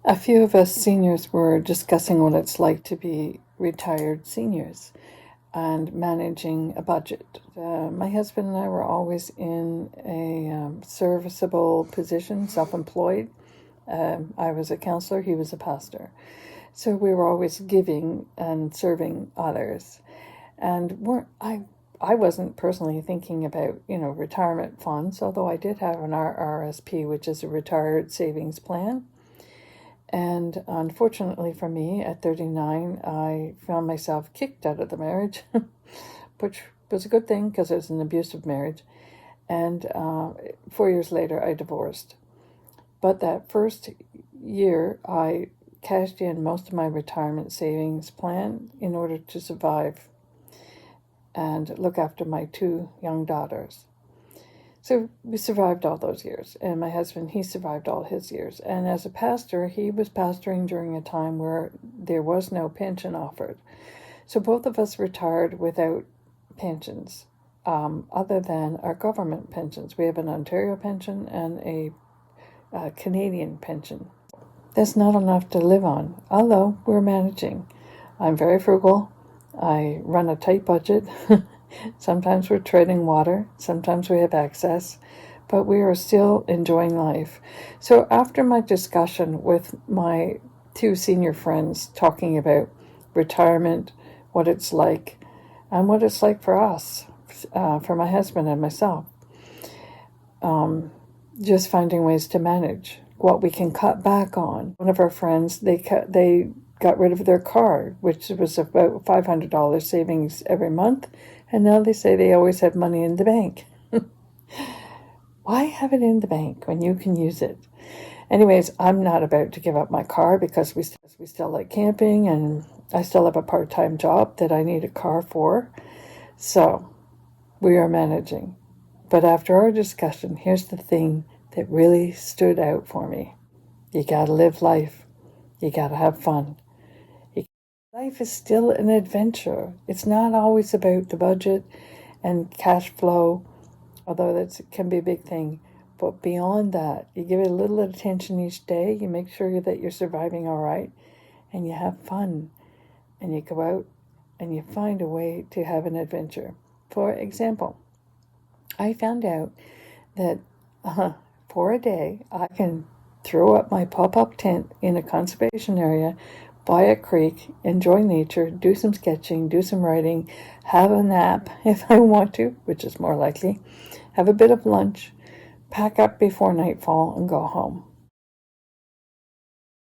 A few of us seniors were discussing what it's like to be retired seniors and managing a budget. My husband and I were always in a serviceable position, self-employed. I was a counselor, he was a pastor. So we were always giving and serving others. And I wasn't personally thinking about, retirement funds, although I did have an RRSP, which is a retired savings plan. And unfortunately for me, at 39, I found myself kicked out of the marriage, which was a good thing because it was an abusive marriage. And 4 years later, I divorced. But that first year, I cashed in most of my retirement savings plan in order to survive and look after my two young daughters. So we survived all those years, and my husband, he survived all his years. And as a pastor, he was pastoring during a time where there was no pension offered. So both of us retired without pensions, other than our government pensions. We have an Ontario pension and a Canadian pension. That's not enough to live on, although we're managing. I'm very frugal. I run a tight budget. Sometimes we're treading water, sometimes we have access, but we are still enjoying life. So after my discussion with my two senior friends talking about retirement, what it's like, and what it's like for us, for my husband and myself, just finding ways to manage what we can cut back on. One of our friends, they got rid of their car, which was about $500 savings every month, and now they say they always have money in the bank. Why have it in the bank when you can use it? Anyways, I'm not about to give up my car because we still like camping, and I still have a part-time job that I need a car for. So we are managing. But after our discussion, here's the thing that really stood out for me. You gotta live life. You gotta have fun. Life is still an adventure. It's not always about the budget and cash flow, although that can be a big thing. But beyond that, you give it a little attention each day. You make sure that you're surviving all right, and you have fun. And you go out and you find a way to have an adventure. For example, I found out that for a day, I can throw up my pop-up tent in a conservation area by a creek, enjoy nature, do some sketching, do some writing, have a nap if I want to, which is more likely, have a bit of lunch, pack up before nightfall, and go home.